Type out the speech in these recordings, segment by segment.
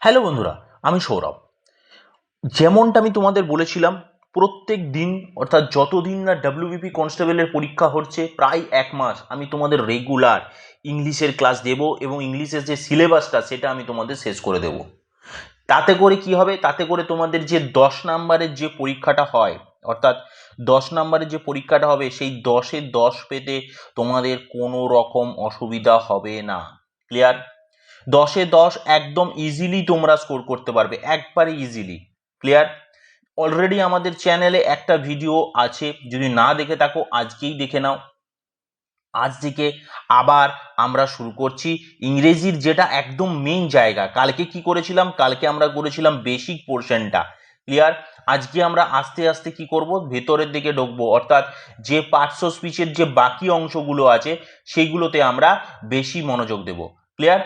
Hello বন্ধুরা, আমি সৌরভ। যেমনটা আমি তোমাদের বলেছিলাম, প্রত্যেক দিন অর্থাৎ যতদিন না ডাব্লিউবিপি কনস্টেবলের পরীক্ষা হচ্ছে প্রায় 1 মাস আমি তোমাদের রেগুলার ইংলিশের ক্লাস দেব এবং ইংলিশের যে সিলেবাসটা সেটা আমি তোমাদের শেষ করে দেব। তাতে করে কি হবে? তাতে করে তোমাদের যে 10 নম্বরের যে পরীক্ষাটা হয়, অর্থাৎ 10 নম্বরের যে পরীক্ষাটা হবে সেই 10-এ 10 পেতে তোমাদের কোনো রকম অসুবিধা হবে না। ক্লিয়ার? 10-এ 10 একদম ইজিলি তোমরা স্কোর করতে পারবে, একবারে ইজিলি। ক্লিয়ার? অলরেডি আমাদের চ্যানেলে একটা ভিডিও আছে, যদি না দেখে থাকো আজকেই দেখে নাও। আজ থেকে আবার আমরা শুরু করছি ইংরেজির যেটা একদম মেইন জায়গা। কালকে কি করেছিলাম? কালকে আমরা করেছিলাম বেসিক পোর্শনটা। ক্লিয়ার? আজকে আমরা আস্তে আস্তে কি করব, ভেতরের দিকে ঢুকবো, অর্থাৎ যে পার্টস অফ স্পিচের যে বাকি অংশগুলো আছে সেইগুলোতে আমরা বেশি মনোযোগ দেব। ক্লিয়ার?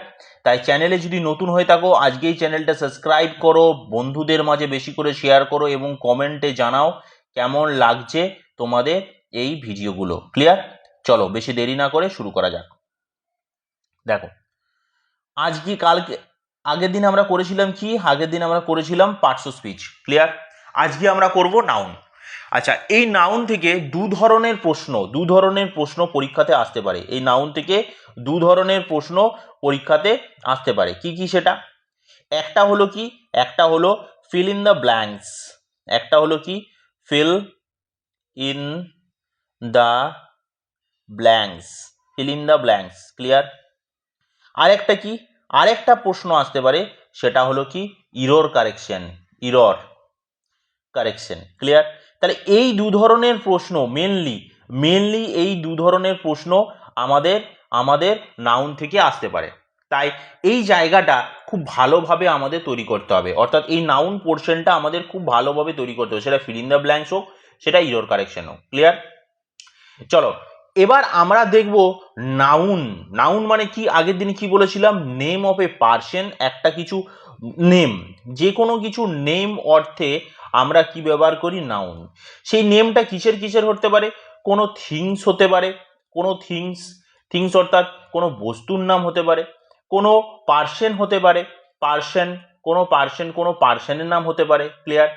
তাই চ্যানেলে যদি নতুন হয়ে থাকো আজকেই চ্যানেলটা সাবস্ক্রাইব করো, বন্ধুদের মাঝে বেশি করে শেয়ার করো এবং কমেন্টে জানাও কেমন লাগছে তোমাদের এই ভিডিওগুলো। ক্লিয়ার? চলো বেশি দেরি না করে শুরু করা যাক। দেখো, কালকে আগের দিন আমরা করেছিলাম কি? আগের দিন আমরা করেছিলাম পার্টস অফ স্পিচ। ক্লিয়ার? আজকে আমরা করব নাউন। আচ্ছা, এই নাউন থেকে দু ধরনের প্রশ্ন পরীক্ষাতে আসতে পারে। এই নাউন থেকে দু ধরনের প্রশ্ন পরীক্ষাতে আসতে পারে। কি কি সেটা? একটা হলো কি, একটা হলো ফিল ইন দ্য ব্ল্যাঙ্কস। একটা হলো কি, fill in the blanks. Fill in the blanks. Clear? আরেকটা কি, আরেকটা প্রশ্ন আসতে পারে, সেটা হলো কি error correction. Error correction. Clear? তাহলে এই দু ধরনের প্রশ্ন মেনলি এই দু ধরনের প্রশ্ন আমাদের আমাদের নাউন থেকে আসতে পারে। তাই এই জায়গাটা খুব ভালোভাবে আমাদের তৈরি করতে হবে, অর্থাৎ এই নাউন পোর্শনটা আমাদের খুব ভালোভাবে তৈরি করতে হবে, সেটা ফিল ইন দ্য ব্ল্যাঙ্কস হোক, সেটা ইরর কারেকশন হোক। ক্লিয়ার? চলো এবার আমরা দেখব নাউন। নাউন মানে কি? আগের দিন কি বলেছিলাম? নেম অফ এ পার্সন, একটা কিছু নেম, যে কোনো কিছু নেম অর্থে আমরা কি ব্যবহার করি? নাউন। সেই নেমটা কিসের কিসের হতে পারে? কোনো থিংস হতে পারে, কোনো থিংস, থিংস অর্থাৎ কোনো বস্তুর নাম হতে পারে, কোনো পার্সন হতে পারে, পার্সন, কোনো পার্সনের নাম হতে পারে। ক্লিয়ার?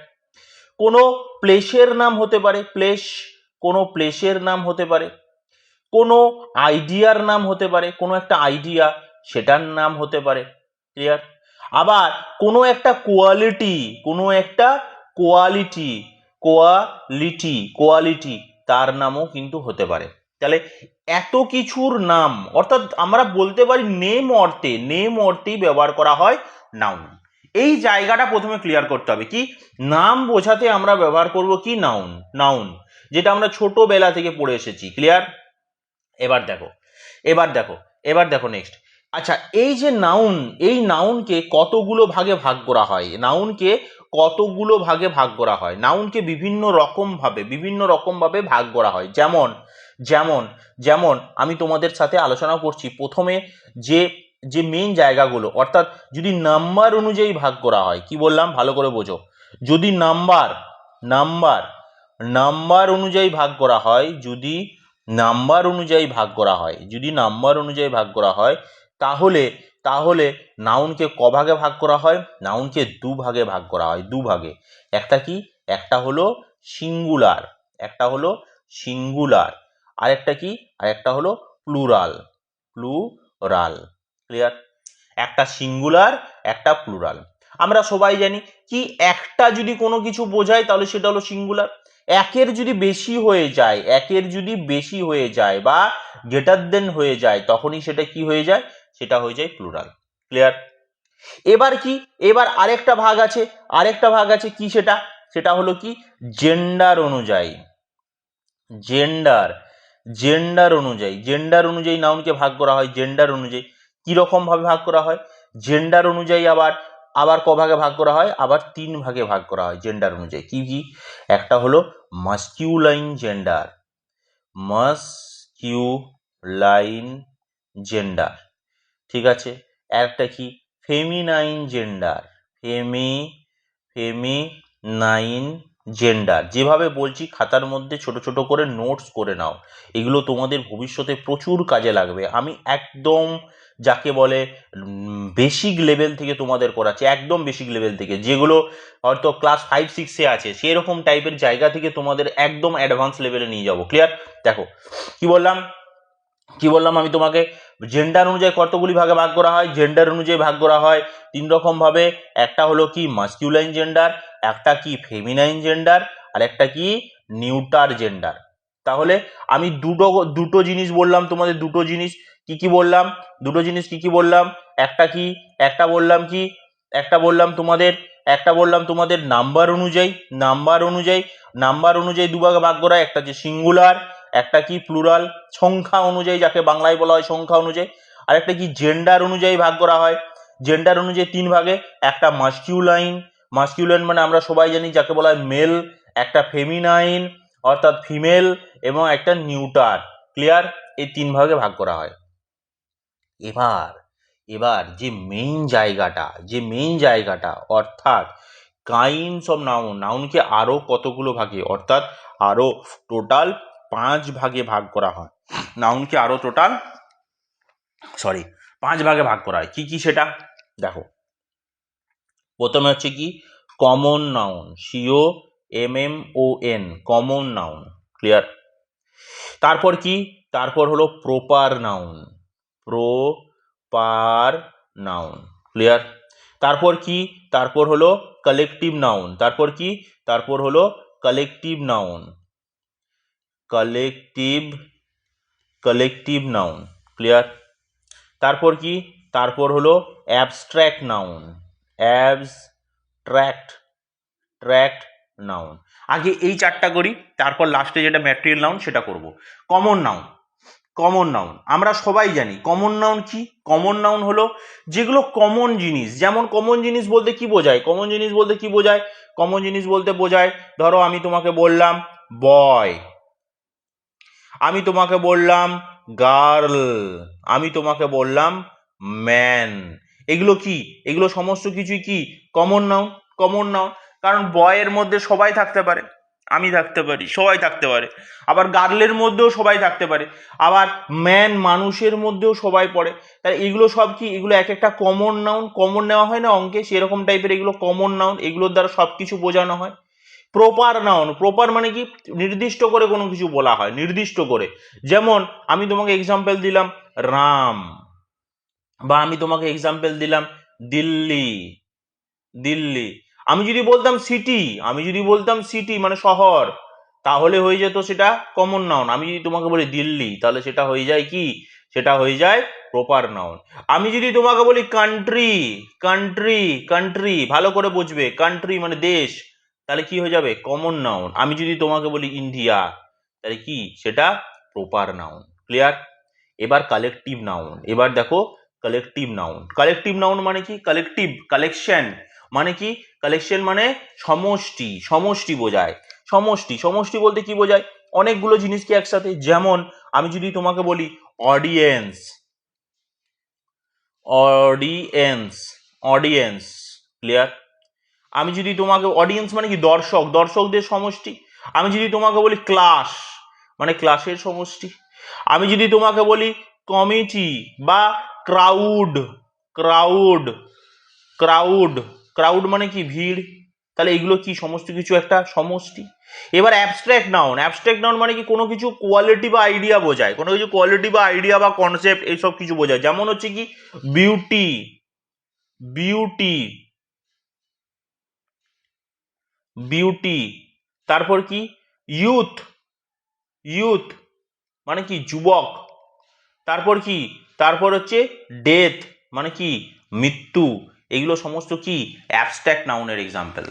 কোনো প্লেসের নাম হতে পারে, প্লেস, কোনো প্লেসের নাম হতে পারে, কোনো আইডিয়ার নাম হতে পারে, কোনো একটা আইডিয়া সেটার নাম হতে পারে। ক্লিয়ার? আবার কোনো একটা কোয়ালিটি, কোনো একটা কোয়ালিটি, কোয়ালিটি তার নামও কিন্তু হতে পারে। তাহলে এত কিছুর নাম, অর্থাৎ আমরা বলতে পারি নেম অর্থেই ব্যবহার করা হয় নাউন। এই জায়গাটা প্রথমে ক্লিয়ার করতে হবে। কি নাম বোঝাতে আমরা ব্যবহার করব কি? নাউন। নাউন যেটা আমরা ছোটবেলা থেকে পড়ে এসেছি। ক্লিয়ার? এবার দেখো, এবার দেখো, এবার দেখো নেক্সট। আচ্ছা, এই যে নাউন, এই নাউনকে কতগুলো ভাগে ভাগ করা হয়? নাউনকে কতগুলো ভাগে ভাগ করা হয়? নাউনকে বিভিন্ন রকম ভাবে ভাগ করা হয়। যেমন যেমন যেমন আমি তোমাদের সাথে আলোচনা করছি প্রথমে যে যে মেইন জায়গাগুলো, অর্থাৎ যদি নাম্বার অনুযায়ী ভাগ করা হয়। কি বললাম ভালো করে বোঝো। যদি নাম্বার নাম্বার নাম্বার অনুযায়ী ভাগ করা হয়, যদি নাম্বার অনুযায়ী ভাগ করা হয় তাহলে তাহলে নাউনকে ক ভাগে ভাগ করা হয়? নাউনকে দুভাগে ভাগ করা হয়, দুভাগে। একটা কি? একটা হলো সিঙ্গুলার, একটা হলো সিঙ্গুলার, আরেকটা কি? আরেকটা হলো প্লুরাল। প্লুরাল। ক্লিয়ার? একটা সিঙ্গুলার, একটা প্লুরাল। আমরা সবাই জানি কি একটা যদি কোনো কিছু বোঝায় তাহলে সেটা হলো সিঙ্গুলার। একের যদি বেশি হয়ে যায় বা গ্রেটার দেন হয়ে যায় তখনই সেটা কি হয়ে যায়? সেটা হয়ে যায় প্লুরাল। ক্লিয়ার? এবার কি? এবার আরেকটা ভাগ আছে কি সেটা? সেটা হলো কি জেন্ডার অনুযায়ী। জেন্ডার জেন্ডার অনুযায়ী নাউনকে ভাগ করা হয়। জেন্ডার অনুযায়ী কি রকম ভাবে ভাগ করা হয়? জেন্ডার অনুযায়ী আবার আবার ক ভাগে ভাগ করা হয়? আবার 3 ভাগে ভাগ করা হয় জেন্ডার অনুযায়ী। কি কি? একটা হলো মাস্কিউলাইন জেন্ডার, মাস্কিউলাইন জেন্ডার, ঠিক আছে? একটা কি? Feminine gender, feminine gender. যেভাবে বলছি খাতার মধ্যে ছোট ছোট করে নোটস করে নাও, এগুলো তোমাদের ভবিষ্যতে প্রচুর কাজে লাগবে। আমি একদম যাকে বলে বেসিক লেভেল থেকে তোমাদের করাচ্ছে, একদম বেসিক লেভেল থেকে, যেগুলো হয়তো ক্লাস 5-6-এ আছে সেরকম টাইপের জায়গা থেকে তোমাদের একদম অ্যাডভান্স লেভেলে নিয়ে যাবো। ক্লিয়ার? দেখো কি বললাম আমি তোমাকে, জেন্ডার অনুযায়ী কতগুলি ভাগে ভাগ করা হয়, জেন্ডার অনুযায়ী ভাগ করা হয় 3 রকম ভাবে। একটা হলো কি মাস্কিউলাইন জেন্ডার, একটা কি ফেমিনাইন জেন্ডার, আর একটা কি নিউটার জেন্ডার। তাহলে আমি দুটো জিনিস বললাম তোমাদের, কি বললাম, দুটো জিনিস কি বললাম, একটা কি, একটা বললাম কি, একটা বললাম তোমাদের নাম্বার অনুযায়ী দুভাগে ভাগ করা হয়, একটা যে সিঙ্গুলার, একটা কি প্লুরাল, সংখ্যা অনুযায়ী, যাকে বাংলায় বলা হয় সংখ্যা অনুযায়ী। আর একটা কি জেন্ডার অনুযায়ী ভাগ করা হয়, জেন্ডার অনুযায়ী 3 ভাগে, একটা মাস্কিউলাইন মানে আমরা সবাই জানি যাকে বলা হয় মেল, একটা ফেমিনাইন অর্থাৎ ফিমেল, এবং একটা নিউটার। ক্লিয়ার? এই 3 ভাগে ভাগ করা হয়। এবার যে মেইন জায়গাটা অর্থাৎ কাইন্ডস অফ নাউনকে আরো কতগুলো ভাগে, অর্থাৎ আরো টোটাল 5 ভাগে ভাগ করা হয়। নাউনকে আরো টোটাল 5 ভাগে ভাগ করা হয়। কি সেটা দেখো। প্রথমে হচ্ছে কি common noun, COMMON, common noun. Clear? তারপর হলো প্রপার নাউন। ক্লিয়ার? তারপর হলো কালেকটিভ নাউন। তারপর হলো কালেকটিভ নাউন। ক্লিয়ার? তারপর হলো অ্যাবস্ট্রাক্ট নাউন। আগে এই 4টা করি, তারপর লাস্টে যেটা ম্যাটেরিয়াল নাউন সেটা করব। কমন নাউন আমরা সবাই জানি। কমন নাউন কি? কমন নাউন হলো যেগুলো কমন জিনিস। যেমন কমন জিনিস বলতে কি বোঝায়? কমন জিনিস বলতে বোঝায় ধরো আমি তোমাকে বললাম বয়, আমি তোমাকে বললাম গার্ল, আমি তোমাকে বললাম ম্যান। এগুলো সমস্ত কিছুই কি কমন নাউন। কারণ বয়ের মধ্যে সবাই থাকতে পারে, আমি থাকতে পারি, সবাই থাকতে পারে। আবার গার্লের মধ্যেও সবাই থাকতে পারে, আবার ম্যান মানুষের মধ্যেও সবাই পড়ে। তাই এগুলো সব কি, এগুলো এক একটা কমন নাউন। কমন নেওয়া হয় না অঙ্কে, সেরকম টাইপের এগুলো কমন নাউন, এগুলোর দ্বারা সবকিছু বোঝানো হয়। প্রপার মানে কি নির্দিষ্ট করে কোনো কিছু বলা হয়, নির্দিষ্ট করে। যেমন আমি তোমাকে এক্সাম্পল দিলাম রাম, বা আমি তোমাকে এক্সাম্পল দিলাম দিল্লি। আমি যদি বলতাম সিটি মানে শহর, তাহলে হয়ে যেত সেটা কমন নাউন। আমি যদি তোমাকে বলি দিল্লি, তাহলে সেটা হয়ে যায় কি, সেটা হয়ে যায় প্রপার নাউন। আমি যদি তোমাকে বলি কান্ট্রি, ভালো করে বুঝবে, কান্ট্রি মানে দেশ, তাহলে কি হয়ে যাবে কমন নাউন। আমি যদি তোমাকে বলি ইন্ডিয়া, তাহলে কি সেটা প্রপার নাউন। ক্লিয়ার? এবার দেখো কালেকটিভ নাউন মানে কি, কালেকশন মানে সমষ্টি বোঝায়। সমষ্টি বলতে কি বোঝায়? অনেকগুলো জিনিসকে একসাথে। যেমন আমি যদি তোমাকে বলি অডিয়েন্স। ক্লিয়ার? আমি যদি তোমাকে অডিয়েন্স মানে কি দর্শকদের সমষ্টি। আমি যদি তোমাকে বলি ক্লাস মানে ক্লাসের সমষ্টি। আমি যদি তোমাকে বলি কমিটি বা ক্রাউড ক্রাউড মানে কি ভিড়। তাহলে এগুলো কি সমস্ত কিছু একটা সমষ্টি। এবার অ্যাবস্ট্রাক্ট নাউন মানে কি কোনো কিছু কোয়ালিটি বা আইডিয়া বোঝায়, কোনো কিছু কোয়ালিটি বা আইডিয়া বা কনসেপ্ট এইসব কিছু বোঝায়। যেমন হচ্ছে কি বিউটি। তারপর কি ইউথ মানে কি যুবক। তারপর হচ্ছে ডেথ মানে কি মৃত্যু। এগুলো সমস্ত কি অ্যাবস্ট্রাক্ট নাউনের এক্সাম্পল।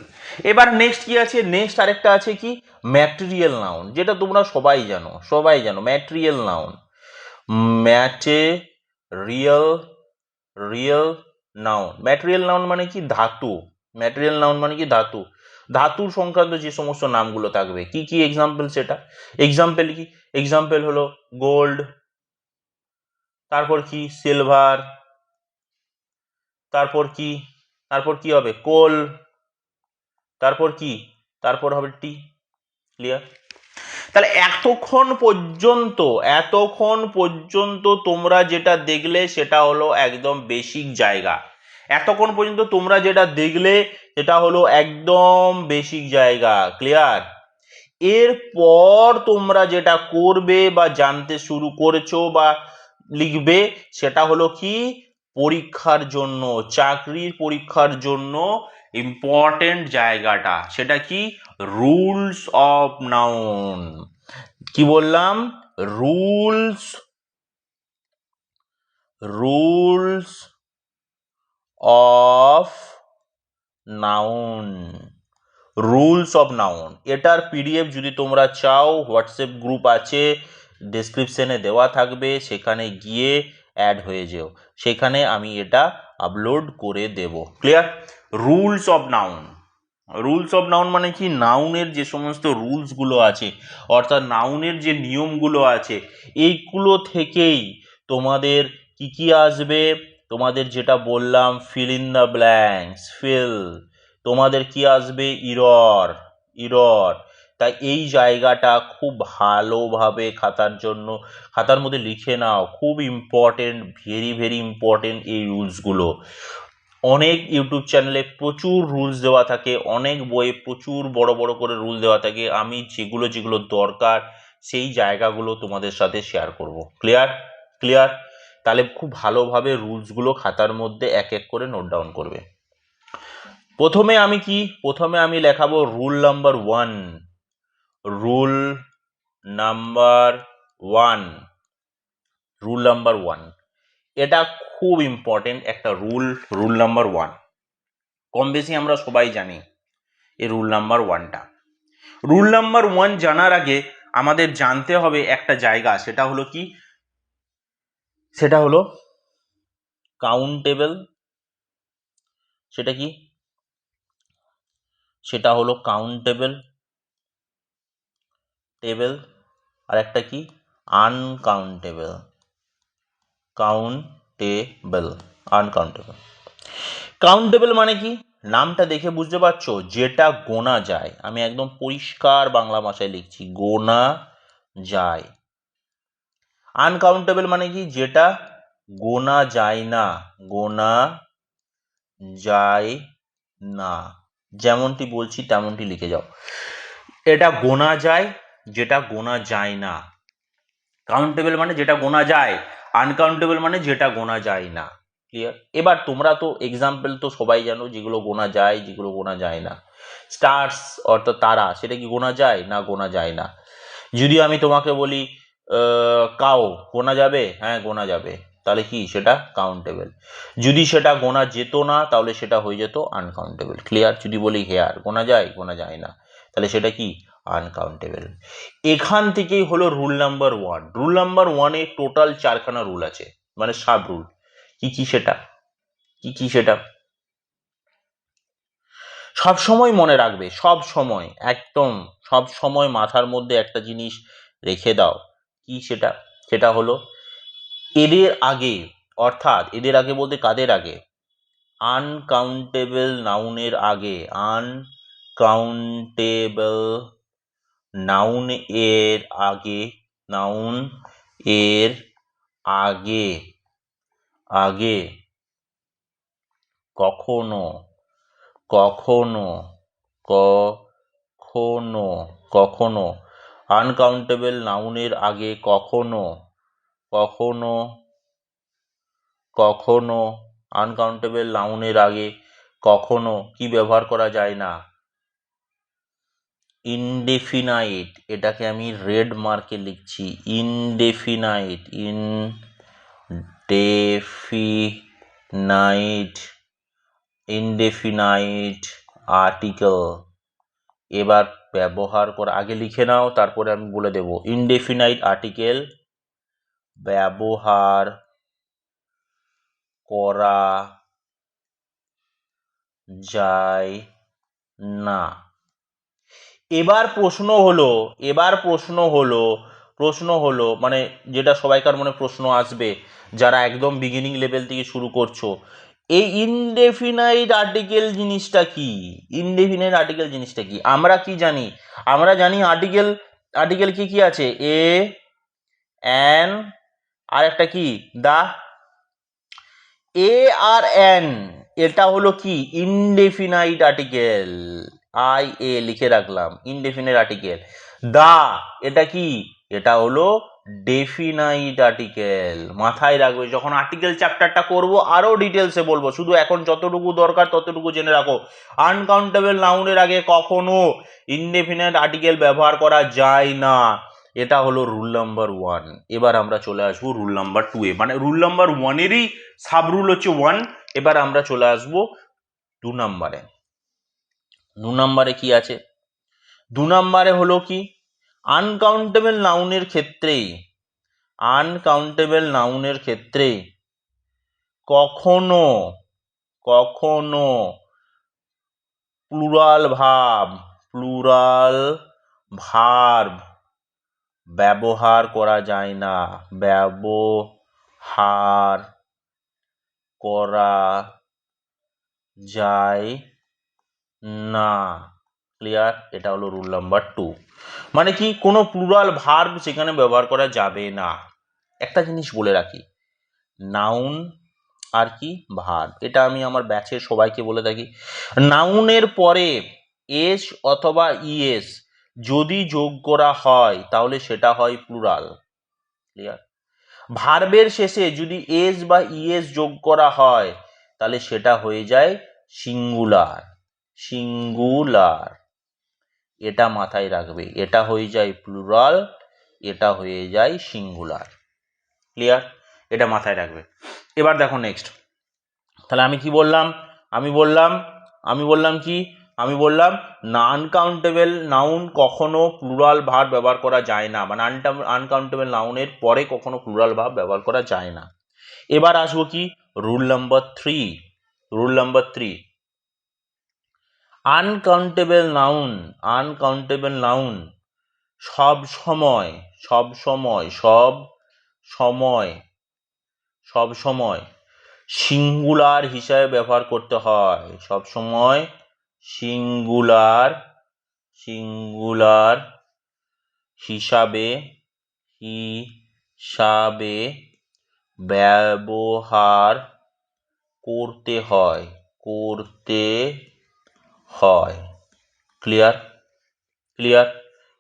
এবার নেক্সট কি আছে, নেক্সট আরেকটা আছে কি ম্যাটেরিয়াল নাউন, যেটা তোমরা সবাই জানো ম্যাটেরিয়াল নাউন মানে কি ধাতু। ধাতুর সংক্রান্ত যে সমস্ত নামগুলো থাকবে, কি এক্সাম্পল সেটা। এক্সাম্পল হলো গোল্ড, তারপর কি সিলভার, তারপর কি হবে কোল, তারপর হবে টি। ক্লিয়ার? তাহলে এতক্ষণ পর্যন্ত তোমরা যেটা দেখলে সেটা হলো একদম বেসিক জায়গা। এতক্ষণ পর্যন্ত তোমরা যেটা দেখলে সেটা হলো একদম বেসিক জায়গা। ক্লিয়ার? এরপর তোমরা যেটা করবে বা জানতে শুরু করেছো বা লিখবে সেটা হলো কি, পরীক্ষার জন্য, চাকরির পরীক্ষার জন্য ইম্পর্টেন্ট জায়গাটা, সেটা কি, রুলস অফ নাউন। কি বললাম? Rules of noun. Rules of noun এটার পিডিএফ যদি তোমরা চাও, হোয়াটসঅ্যাপ গ্রুপ আছে, ডেসক্রিপশনে দেওয়া থাকবে, সেখানে গিয়ে অ্যাড হয়ে যেও, সেখানে আমি এটা আপলোড করে দেব। Clear? Rules of noun. Rules of noun মানে কি, নাউনের যে সমস্ত রুলসগুলো আছে, অর্থাৎ নাউনের যে নিয়মগুলো আছে, এইগুলো থেকেই তোমাদের কি কি আসবে, তোমাদের যেটা বললাম, ফিল ইন দ্য ব্ল্যাঙ্কস, তোমাদের কি আসবে, ইরর। তাই এই জায়গাটা খুব ভালোভাবে খাতার মধ্যে লিখে নাও, খুব ইম্পর্টেন্ট, ভেরি ভেরি ইম্পর্টেন্ট এই রুলসগুলো। অনেক ইউটিউব চ্যানেলে প্রচুর রুলস দেওয়া থাকে, অনেক বইয়ে প্রচুর বড় বড় করে রুল দেওয়া থাকে, আমি যেগুলো যেগুলো দরকার সেই জায়গাগুলো তোমাদের সাথে শেয়ার করব। ক্লিয়ার? তাহলে খুব ভালোভাবে রুলসগুলো খাতার মধ্যে এক এক করে নোট ডাউন করবে। প্রথমে আমি লেখাবো রুল নাম্বার 1। রুল নাম্বার 1, এটা খুব ইম্পর্টেন্ট একটা রুল নাম্বার 1। কম বেশি আমরা সবাই জানি এই রুল নাম্বার 1টা। রুল নাম্বার 1 জানার আগে আমাদের জানতে হবে একটা জায়গা, সেটা হলো কি, সেটা হলো কাউন্টেবল। সেটা হলো কাউন্টেবল আর একটা কি, আনকাউন্টেবল। কাউন্টেবল মানে কি, নামটা দেখে বুঝতে পারছো, যেটা গোনা যায়। আমি একদম পরিষ্কার বাংলা ভাষায় লিখছি, গোনা যায়। আনকাউন্টেবল মানে কি, যেটা গোনা যায় না। যেমনটি বলছি তেমনটি লিখে যাও। এটা গোনা যায়, যেটা গোনা যায় না। কাউন্টেবল মানে যেটা গোনা যায়, আনকাউন্টেবল মানে যেটা গোনা যায় না। ক্লিয়ার? এবার তোমরা তো এক্সাম্পল তো সবাই জানো, যেগুলো গোনা যায়, যেগুলো গোনা যায় না। স্টার্স অর্থাৎ তারা, সেটা কি গোনা যায় না গোনা যায় না? যদি আমি তোমাকে বলি কাউ, গোনা যাবে? হ্যাঁ, গোনা যাবে। তাহলে কি, সেটা কাউন্টেবল। যদি সেটা গোনা যেত না, তাহলে সেটা হয়ে যেত আনকাউন্টেবল। ক্লিয়ার? যদি বলি হেয়ার, গোনা যায় না, তাহলে সেটা কি, আনকাউন্টেবল। এখান থেকেই হলো রুল নাম্বার 1। রুল নাম্বার 1-এ টোটাল 4খানা রুল আছে, মানে সাব রুল। কি কি সেটা সব সময় মনে রাখবে, সব সময় মাথার মধ্যে একটা জিনিস রেখে দাও। কি সেটা? সেটা হলো এদের আগে, অর্থাৎ এদের আগে বলতে কাদের আগে, আনকাউন্টেবল নাউনের আগে, আনকাউন্টেবল নাউন এর আগে কখনো আনকাউন্টেবল নাউনের আগে আনকাউন্টেবল নাউনের আগে কখনো কি ব্যবহার করা যায় না, ইনডেফিনাইট। এটাকে আমি রেড মার্কে লিখছি, ইনডেফিনাইট আর্টিকেল। এবার ব্যবহার করা, আগে লিখে নাও, তারপরে আমি বলে দেব। ইনডেফিনাইট আর্টিকেল ব্যবহার করা যায় না। এবার প্রশ্ন হলো মানে যেটা সবাইকার মনে প্রশ্ন আসবে, যারা একদম বিগিনিং লেভেল থেকে শুরু করছো, এই ইনডেফিনাইট আর্টিকেল জিনিসটা কি? আমরা কি জানি? আমরা জানি আর্টিকেল আর্টিকেল কি কি আছে? এ, অ্যান, আর একটা কি দা। এ আর অ্যান এটা হলো কি ইনডেফিনাইট আর্টিকেল, আই এ লিখে রাখলাম, ইনডেফিনাইট আর্টিকেল। দা এটা কি? এটা হলো ডেফিনাইট আর্টিকেল। মাথায় রাখবে, যখন আর্টিকেল চ্যাপ্টারটা করব আরো ডিটেলসে বলবো, শুধু এখন যতটুকু দরকার ততটুকু জেনে রাখো। আনকাউন্টেবল নাউনের আগে কখনো ইনডেফিনাইট আর্টিকেল ব্যবহার করা যায় না। এটা হলো রুল নাম্বার 1। এবার আমরা চলে আসবো রুল নাম্বার 2 এ, মানে রুল নাম্বার 1 এরই সাব রুল হচ্ছে 1। এবার আমরা চলে আসবো 2 নাম্বারে। 2 নাম্বারে কি আছে? 2 নাম্বারে হলো কি আনকাউন্টেবল নাউনের ক্ষেত্রে, আনকাউন্টেবল নাউনের ক্ষেত্রে কখনো কখনো প্লুরাল ভার্ব ব্যবহার করা যায় না, ব্যবহার করা যায় না। ক্লিয়ার? এটা হলো রুল নাম্বার 2। মানে কি কোনো প্লুরাল ভার্ব সেখানে ব্যবহার করা যাবে না। একটা জিনিস বলে রাখি, নাউন আর কি ভার্ব, এটা আমি আমার ব্যাচের সবাইকে বলে থাকি। নাউনের পরে এস অথবা ইএস যদি যোগ করা হয় তাহলে সেটা হয় প্লুরাল। ক্লিয়ার? ভার্বের শেষে যদি এস বা ইএস যোগ করা হয় তাহলে সেটা হয়ে যায় সিঙ্গুলার। সিঙ্গুলার, এটা মাথায় রাখবে, এটা হয়ে যায় প্লুরাল, এটা হয়ে যায় সিঙ্গুলার। ক্লিয়ার? এটা মাথায় রাখবে। এবার দেখো নেক্সট, তাহলে আমি কি বললাম? আমি বললাম আনকাউন্টেবল নাউন কখনো প্লুরাল ভার্ব ব্যবহার করা যায় না, মানে আনকাউন্টেবল নাউনের পরে কখনো প্লুরাল ভার্ব ব্যবহার করা যায় না। এবার আসবো কি rule number 3। Rule number 3, uncountable noun সব সময় সিঙ্গুলার হিসাবে ব্যবহার করতে হয়। সব সময় সিঙ্গুলার হিসাবে ব্যবহার করতে হয়।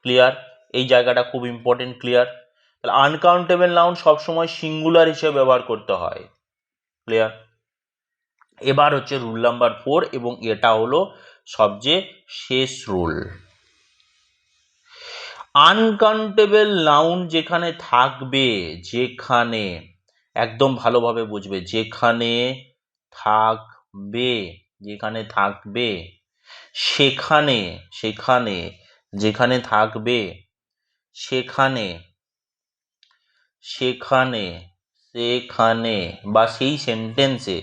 ক্লিয়ার? এই জায়গাটা খুব ইম্পর্টেন্ট। ক্লিয়ার? তাহলে আনকাউন্টেবল নাউন সবসময় সিঙ্গুলার হিসেবে ব্যবহার করতে হয়। ক্লিয়ার? এবার হচ্ছে রুল নাম্বার 4, এবং এটা হলো সবচেয়ে শেষ রুল। আনকাউন্টেবল নাউন যেখানে থাকবে, একদম ভালোভাবে বুঝবে, যেখানে থাকবে সেখানে বা সেই সেন্টেন্সে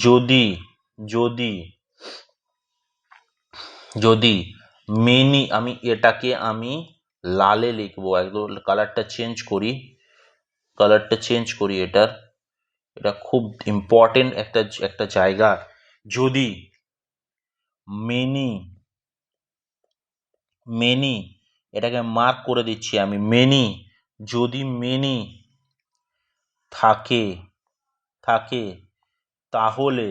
যদি মেনি, এটাকে আমি লালে লিখবো, একদম কালারটা চেঞ্জ করি এটা খুব ইম্পর্টেন্ট একটা জায়গা। যদি মেনি, এটাকে মার্ক করে দিচ্ছি আমি, যদি মেনি থাকে তাহলে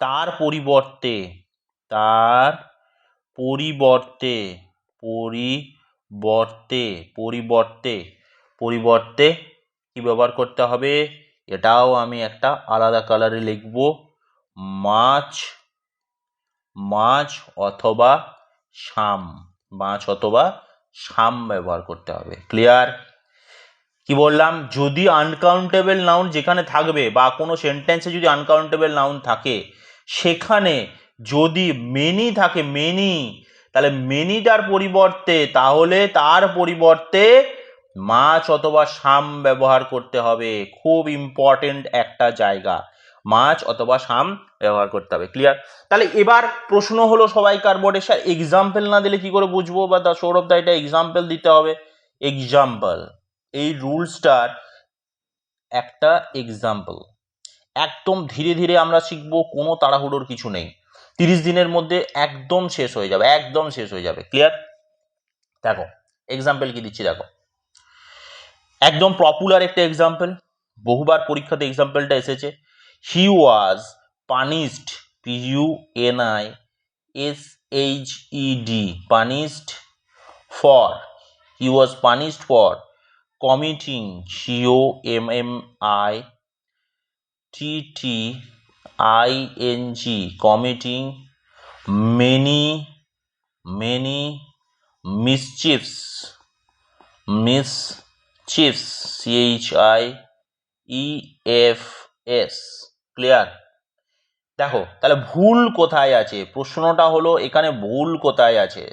তার পরিবর্তে কি ব্যবহার করতে হবে? এটাও আমি একটা আলাদা কালারে লিখবো, মাছ অথবা শাম ব্যবহার করতে হবে। ক্লিয়ার? কি বললাম? যদি আনকাউন্টেবল নাউন যেখানে থাকবে বা কোনো সেন্টেন্সে যদি আনকাউন্টেবল নাউন থাকে, সেখানে যদি মেনি থাকে, তাহলে মেনিটার পরিবর্তে তার পরিবর্তে মাছ অথবা শাম ব্যবহার করতে হবে। খুব ইম্পর্টেন্ট একটা জায়গা, মাছ অথবা শাম ব্যবহার করতে হবে। ক্লিয়ার? তাহলে এবার প্রশ্ন হলো সবাইকার বোর্ডে, স্যার এক্সাম্পল না দিলে কি করে বুঝবো, বা সৌরভ দা এটা এক্সাম্পল দিতে হবে। এক্সাম্পল, এই রুলসটার একটা এক্সাম্পল। একদম ধীরে ধীরে আমরা শিখবো, কোনো তাড়াহুড়োর কিছু নেই। 30 দিনের মধ্যে একদম শেষ হয়ে যাবে। ক্লিয়ার? দেখো এক্সাম্পল কি দিচ্ছি, দেখো একদম পপুলার একটা এক্সাম্পল, বহুবার পরীক্ষাতে এক্সাম্পলটা এসেছে। He was punished, PUNISHED, punished for, he was punished for committing, COMMITTING, committing many mischiefs, CHIEFS, clear? দেখো তাহলে ভুল কোথায় আছে, প্রশ্নটা হলো এখানে ভুল কোথায় আছে,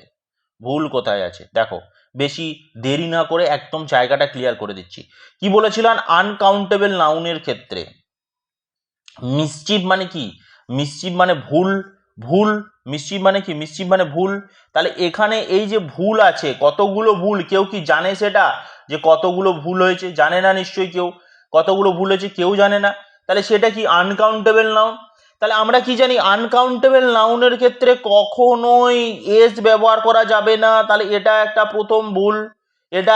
ভুল কোথায় আছে। দেখো বেশি দেরি না করে একদম জায়গাটা ক্লিয়ার করে দিচ্ছি। কি বলেছিলাম? আনকাউন্টেবল নাউনের ক্ষেত্রে মিসচিভ মানে কি? মিসচিভ মানে ভুল, ভুল। মিসচিভ মানে কি? মিসচিভ মানে ভুল। তাহলে এখানে এই যে ভুল আছে, কতগুলো ভুল, কেউ কি জানে সেটা যে কতগুলো ভুল হয়েছে? জানে না নিশ্চয়ই কেউ, কতগুলো ভুল হয়েছে কেউ জানে না। তাহলে সেটা কি? Uncountable noun. তাহলে আমরা কি জানি? আনকাউন্টেবল নাউনের ক্ষেত্রে কখনোই এস ব্যবহার করা যাবে না। তাহলে এটা একটা প্রথম ভুল, এটা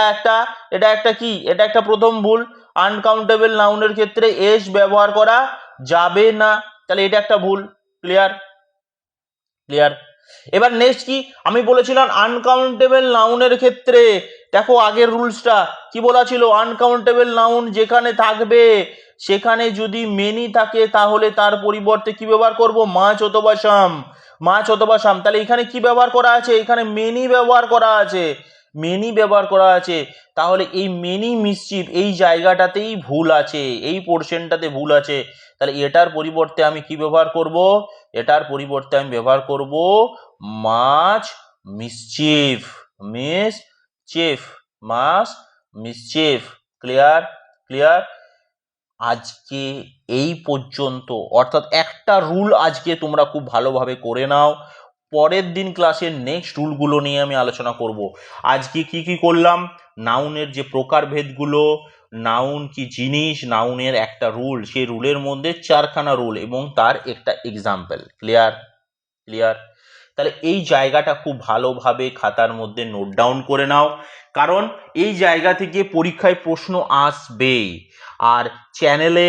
একটা কি? এটা একটা প্রথম ভুল। আনকাউন্টেবল নাউনের ক্ষেত্রে এস ব্যবহার করা যাবে না, তাহলে এটা একটা ভুল। ক্লিয়ার? ক্লিয়ার? এবার নেক্সট কি আমি বলেছিলাম? আনকাউন্টেবল নাউনের ক্ষেত্রে দেখো আগের রুলসটা কি বলা ছিল? আনকাউন্টেবল নাউন যেখানে থাকবে সেখানে যদি মেনি থাকে তাহলে তার পরিবর্তে কি ব্যবহার করব? মাছ অথবা সাম, মাছ অথবা সাম। তাহলে এখানে কি ব্যবহার করা আছে? এখানে মেনি ব্যবহার করা আছে, মেনি ব্যবহার করা আছে। তাহলে এই মেনি মিসচিভ এই জায়গাটাতেই ভুল আছে, এই পোর্শনটাতে ভুল আছে। তাহলে এটার পরিবর্তে আমি কি ব্যবহার করব? এটার পরিবর্তে আমি ব্যবহার করব মাছ মিসচিভ, মাছ মিসচিভ। ক্লিয়ার? ক্লিয়ার? আজকে এই পর্যন্ত, অর্থাৎ একটা রুল আজকে তোমরা খুব ভালোভাবে করে নাও। পরের দিন ক্লাসের নেক্সট রুলগুলো নিয়ে আমি আলোচনা করব। আজকে কি কি করলাম? নাউনের যে প্রকারভেদগুলো, নাউন কি জিনিস, নাউনের একটা রুল, সেই রুলের মধ্যে 4খানা রুল এবং তার একটা এক্সাম্পল। ক্লিয়ার? ক্লিয়ার? তাহলে এই জায়গাটা খুব ভালোভাবে খাতার মধ্যে নোট ডাউন করে নাও, কারণ এই জায়গা থেকে পরীক্ষায় প্রশ্ন আসবে। আর চ্যানেলে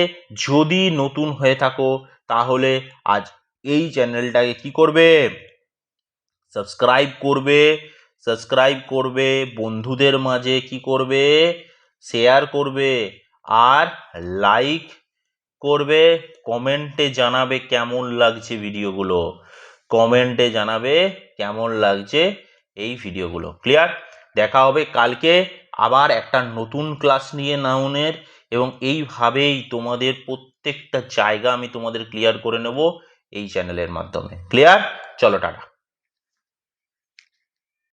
যদি নতুন হয়ে থাকো তাহলে আজ এই চ্যানেলটাকে কি করবে? সাবস্ক্রাইব করবে, সাবস্ক্রাইব করবে, বন্ধুদের মাঝে কি করবে? শেয়ার করবে আর লাইক করবে। কমেন্টে জানাবে কেমন লাগছে ভিডিওগুলো, কমেন্টে জানাবে কেমন লাগছে এই ভিডিওগুলো। ক্লিয়ার? দেখা হবে কালকে আবার একটা নতুন ক্লাস নিয়ে নাউনের, এবং এইভাবেই তোমাদের প্রত্যেকটা জায়গা আমি তোমাদের ক্লিয়ার করে নেব এই চ্যানেলের মাধ্যমে। ক্লিয়ার? চলো টাটা।